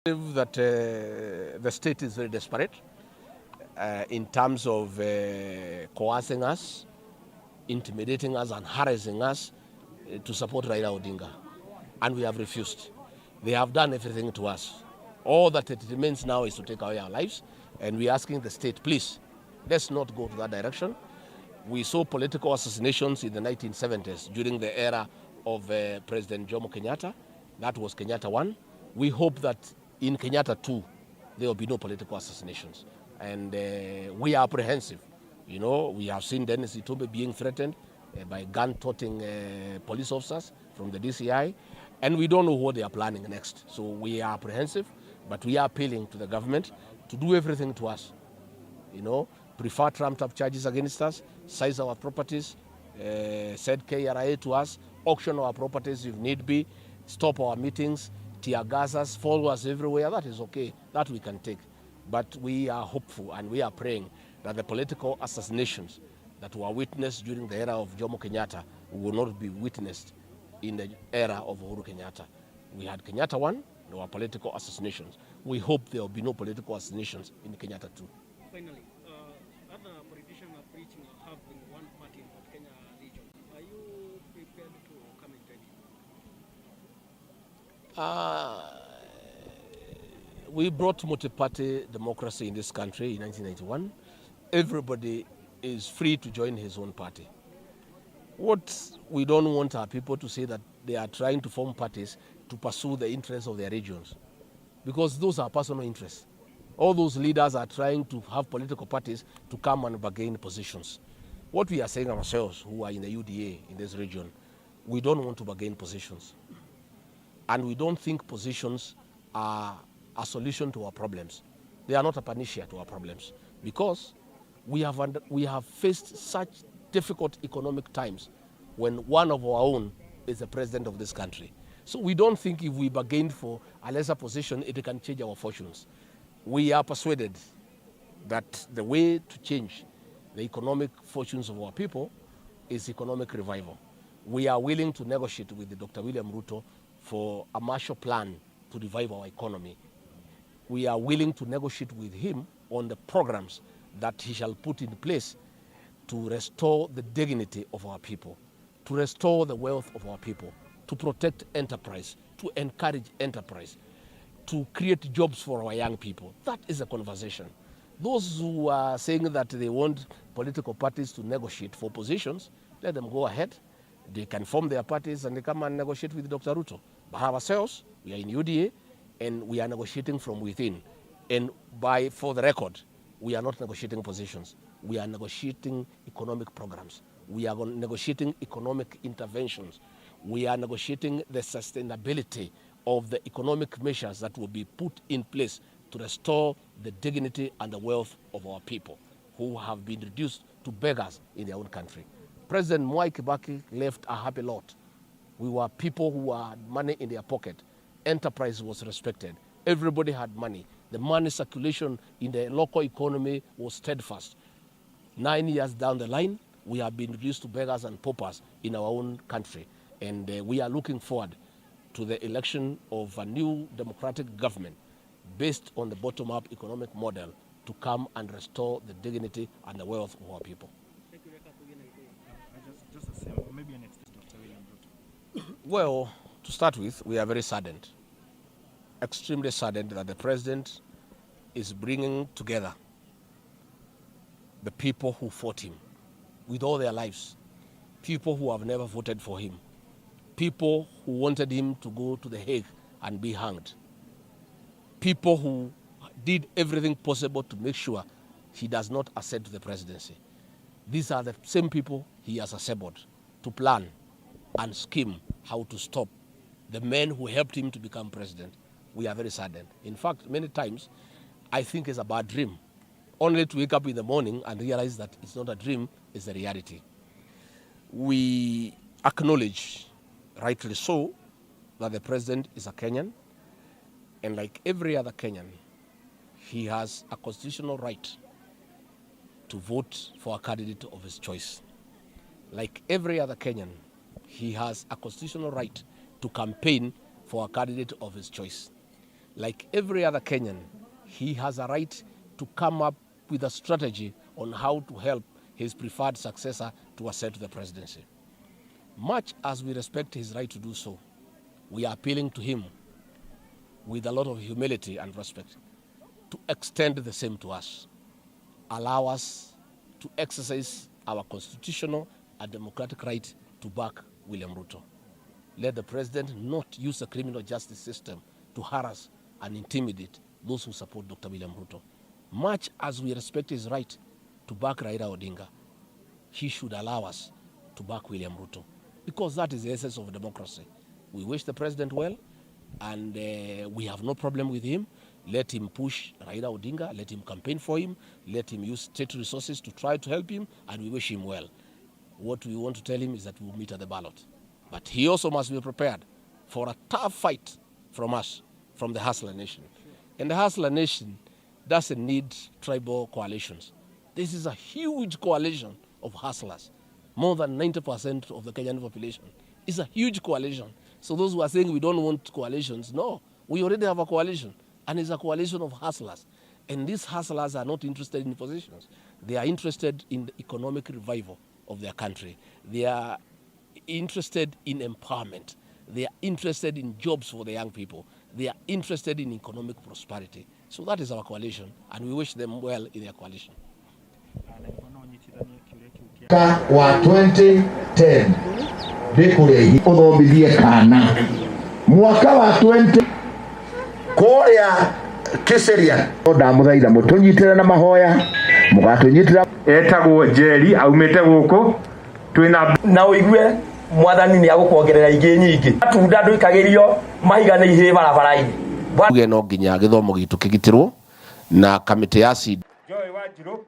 I believe that the state is very desperate in terms of coercing us, intimidating us and harassing us to support Raila Odinga. And we have refused. They have done everything to us. All that it remains now is to take away our lives. And we're asking the state, please, let's not go to that direction. We saw political assassinations in the 1970s during the era of President Jomo Kenyatta. That was Kenyatta 1. We hope that in Kenyatta 2, there will be no political assassinations. And we are apprehensive. You know, we have seen Dennis Itumbe being threatened by gun-toting police officers from the DCI. And we don't know what they are planning next. So we are apprehensive, but we are appealing to the government to do everything to us. You know, prefer trumped-up charges against us, seize our properties, send KRA to us, auction our properties if need be, stop our meetings, tear gas us, follow us everywhere. That is okay. That we can take. But we are hopeful and we are praying that the political assassinations that were witnessed during the era of Jomo Kenyatta will not be witnessed in the era of Uhuru Kenyatta. We had Kenyatta 1, there were political assassinations. We hope there will be no political assassinations in Kenyatta 2. Finally, other politicians are preaching or having one party in the Kenya region. Are you prepared to come and join? We brought multi-party democracy in this country in 1991. Everybody is free to join his own party. What we don't want our people to say that they are trying to form parties to pursue the interests of their regions, because those are personal interests. All those leaders are trying to have political parties to come and bargain positions. What we are saying ourselves, who are in the UDA in this region, we don't want to bargain positions. And we don't think positions are a solution to our problems. They are not a panacea to our problems, because we have faced such difficult economic times when one of our own is the president of this country. So we don't think if we bargain for a lesser position, it can change our fortunes. We are persuaded that the way to change the economic fortunes of our people is economic revival. We are willing to negotiate with Dr. William Ruto for a Marshall Plan to revive our economy. We are willing to negotiate with him on the programs that he shall put in place to restore the dignity of our people, to restore the wealth of our people, to protect enterprise, to encourage enterprise, to create jobs for our young people. That is a conversation. Those who are saying that they want political parties to negotiate for positions, let them go ahead. They can form their parties and they come and negotiate with Dr. Ruto. But ourselves, we are in UDA and we are negotiating from within. And for the record, we are not negotiating positions. We are negotiating economic programs. We are negotiating economic interventions. We are negotiating the sustainability of the economic measures that will be put in place to restore the dignity and the wealth of our people who have been reduced to beggars in their own country. President Mwai Kibaki left a happy lot. We were people who had money in their pocket. Enterprise was respected. Everybody had money. The money circulation in the local economy was steadfast. 9 years down the line, we have been reduced to beggars and paupers in our own country. And we are looking forward to the election of a new democratic government based on the bottom-up economic model to come and restore the dignity and the wealth of our people. Thank you, just the same, or maybe an extension of Dr. William Ruto. Well, to start with, we are very saddened, extremely saddened that the president is bringing together the people who fought him with all their lives, people who have never voted for him, people who wanted him to go to The Hague and be hanged, people who did everything possible to make sure he does not ascend to the presidency. These are the same people he has assembled to plan and scheme how to stop the men who helped him to become president. We are very saddened. In fact, many times, I think it's a bad dream, only to wake up in the morning and realize that it's not a dream, it's a reality. We acknowledge, rightly so, that the president is a Kenyan, and like every other Kenyan, he has a constitutional right to vote for a candidate of his choice. Like every other Kenyan, he has a constitutional right to campaign for a candidate of his choice. Like every other Kenyan, he has a right to come up with a strategy on how to help his preferred successor to ascend to the presidency. Much as we respect his right to do so, we are appealing to him with a lot of humility and respect to extend the same to us. Allow us to exercise our constitutional and democratic right to back William Ruto. Let the president not use the criminal justice system to harass and intimidate those who support Dr. William Ruto. Much as we respect his right to back Raila Odinga, he should allow us to back William Ruto, because that is the essence of democracy. We wish the president well, and we have no problem with him. Let him push Raila Odinga, let him campaign for him, let him use state resources to try to help him, and we wish him well. What we want to tell him is that we'll meet at the ballot. But he also must be prepared for a tough fight from us, from the Hustler Nation. And the Hustler Nation doesn't need tribal coalitions. This is a huge coalition of hustlers. More than 90% of the Kenyan population is a huge coalition. So those who are saying we don't want coalitions, no, we already have a coalition, and it's a coalition of hustlers. And these hustlers are not interested in positions. They are interested in the economic revival of their country. They are interested in empowerment. They are interested in jobs for the young people. They are interested in economic prosperity. So that is our coalition, and we wish them well in their coalition. Wa 2010 ndikurehi uthomithie kana mwaka wa 20 koria kiseria ndamuthaitha mutunyitire na mahoya mugatunyitira etagwo Njeri aumite guku twina na uigue mwathani ni agukongerera ingi nyingi atunda nduikagirio mahiga ni ihe barabara-ini no nginya githomo gitu kigitirwo na kamite ya CID Joy Wanjiru